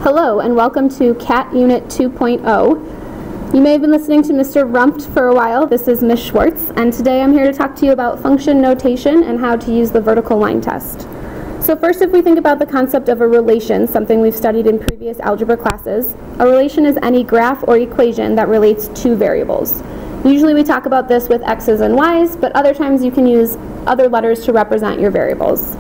Hello and welcome to CAT Unit 2.0. You may have been listening to Mr. Rumpt for a while. This is Ms. Schwartz, and today I'm here to talk to you about function notation and how to use the vertical line test. So first, if we think about the concept of a relation, something we've studied in previous algebra classes, a relation is any graph or equation that relates two variables. Usually we talk about this with x's and y's, but other times you can use other letters to represent your variables.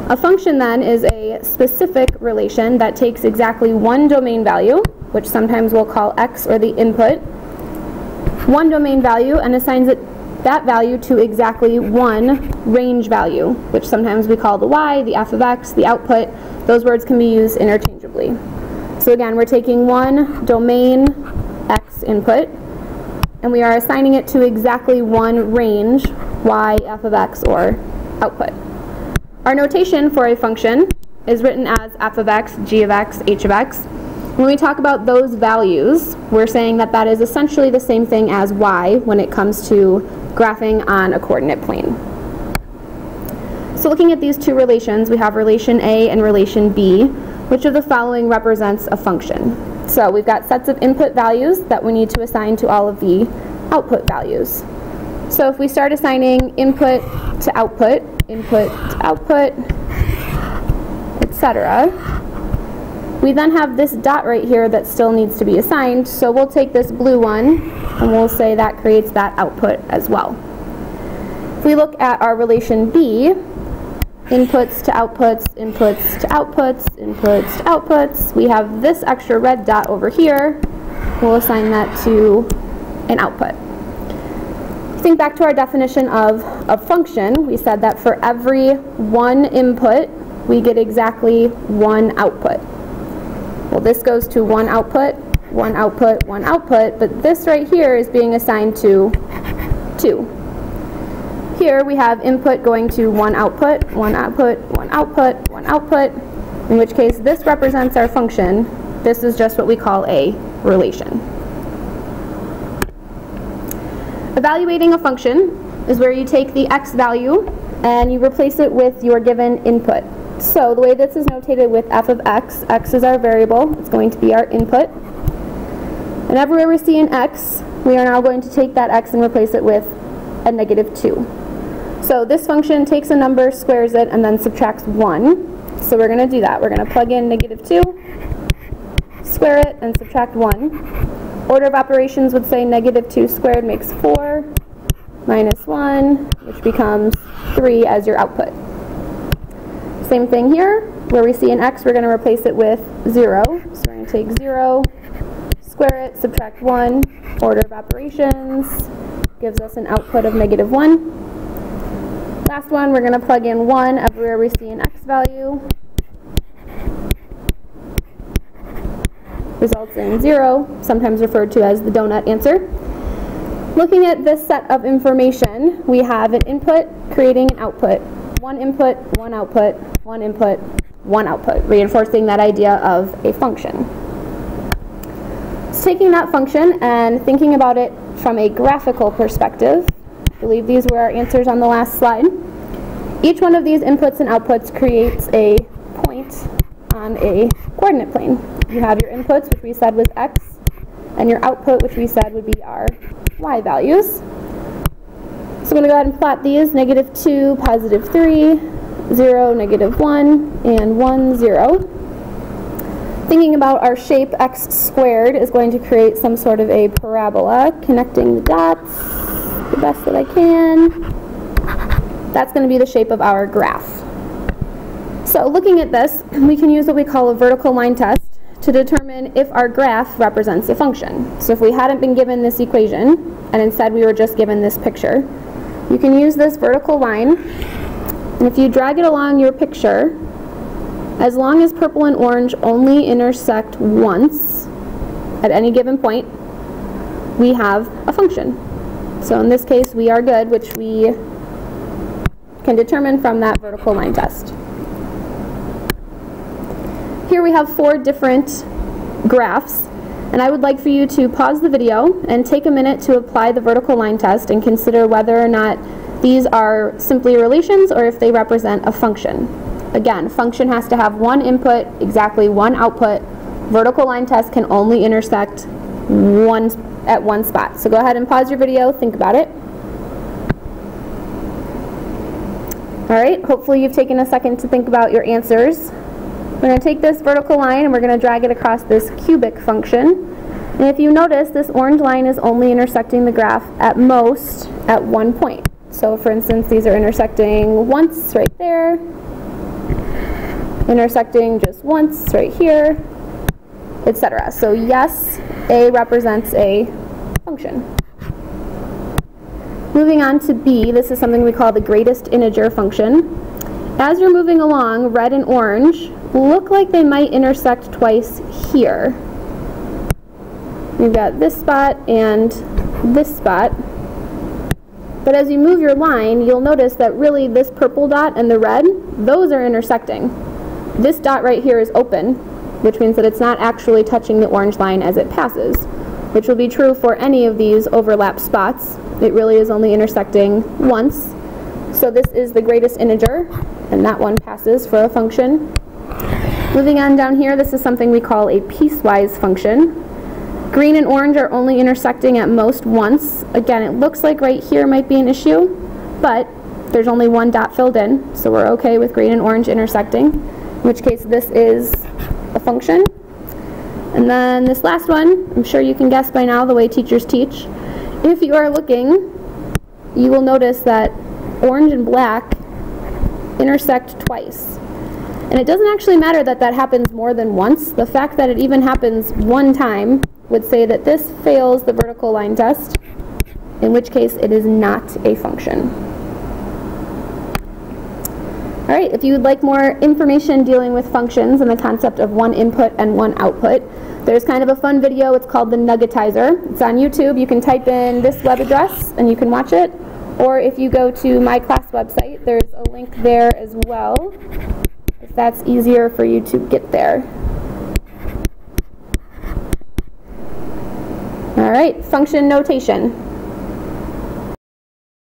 A function then is a specific relation that takes exactly one domain value, which sometimes we'll call x or the input, one domain value, and assigns that value to exactly one range value, which sometimes we call the y, the f of x, the output. Those words can be used interchangeably. So again, we're taking one domain x input, and we are assigning it to exactly one range, y, f of x, or output. Our notation for a function is written as f of x, g of x, h of x. When we talk about those values, we're saying that that is essentially the same thing as y when it comes to graphing on a coordinate plane. So looking at these two relations, we have relation A and relation B. Which of the following represents a function? So we've got sets of input values that we need to assign to all of the output values. So if we start assigning input to output, etc., we then have this dot right here that still needs to be assigned, so we'll take this blue one and we'll say that creates that output as well. If we look at our relation B, inputs to outputs, inputs to outputs, inputs to outputs, we have this extra red dot over here. We'll assign that to an output. Think back to our definition of a function. We said that for every one input, we get exactly one output. Well, this goes to one output, one output, one output, but this right here is being assigned to 2. Here we have input going to one output, one output, one output, one output, in which case this represents our function. This is just what we call a relation. Evaluating a function is where you take the x value and you replace it with your given input. So the way this is notated with f of x, x is our variable, it's going to be our input. And everywhere we see an x, we are now going to take that x and replace it with a -2. So this function takes a number, squares it, and then subtracts 1. So we're going to do that. We're going to plug in -2, square it, and subtract 1. Order of operations would say -2 squared makes 4, minus 1, which becomes 3 as your output. Same thing here, where we see an x, we're going to replace it with 0. So we're going to take 0, square it, subtract 1. Order of operations gives us an output of -1. Last one, we're going to plug in 1 everywhere we see an x value. Results in 0, sometimes referred to as the donut answer. Looking at this set of information, we have an input creating an output. One input, one output, one input, one output, reinforcing that idea of a function. So taking that function and thinking about it from a graphical perspective, I believe these were our answers on the last slide. Each one of these inputs and outputs creates a point on a coordinate plane. You have your inputs, which we said was x, and your output, which we said would be our y values. So I'm going to go ahead and plot these, -2, +3, 0, -1, and 1, 0. Thinking about our shape, x squared is going to create some sort of a parabola, connecting the dots the best that I can. That's going to be the shape of our graph. So looking at this, we can use what we call a vertical line test to determine if our graph represents a function. So if we hadn't been given this equation, and instead we were just given this picture, you can use this vertical line, and if you drag it along your picture, as long as purple and orange only intersect once at any given point, we have a function. So in this case, we are good, which we can determine from that vertical line test. Here we have 4 different graphs, and I would like for you to pause the video and take a minute to apply the vertical line test and consider whether or not these are simply relations or if they represent a function. Again, function has to have one input, exactly one output, vertical line tests can only intersect at one spot. So go ahead and pause your video, think about it. All right, hopefully you've taken a second to think about your answers. We're going to take this vertical line and we're going to drag it across this cubic function. And if you notice, this orange line is only intersecting the graph at most at one point. So for instance, these are intersecting once right there, intersecting just once right here, etc. So yes, A represents a function. Moving on to B, this is something we call the greatest integer function. As you're moving along, red and orange look like they might intersect twice here. We've got this spot and this spot. But as you move your line, you'll notice that really this purple dot and the red, those are intersecting. This dot right here is open, which means that it's not actually touching the orange line as it passes, which will be true for any of these overlap spots. It really is only intersecting once. So this is the greatest integer, and that one passes for a function. Moving on down here, this is something we call a piecewise function. Green and orange are only intersecting at most once. Again, it looks like right here might be an issue, but there's only one dot filled in, so we're okay with green and orange intersecting, in which case this is a function. And then this last one, I'm sure you can guess by now the way teachers teach. If you are looking, you will notice that orange and black intersect twice. And it doesn't actually matter that that happens more than once. The fact that it even happens one time would say that this fails the vertical line test, in which case it is not a function. All right, if you would like more information dealing with functions and the concept of one input and one output, there's kind of a fun video. It's called the Nuggetizer. It's on YouTube. You can type in this web address and you can watch it. Or if you go to my class website, there's a link there as well, if that's easier for you to get there. All right, function notation.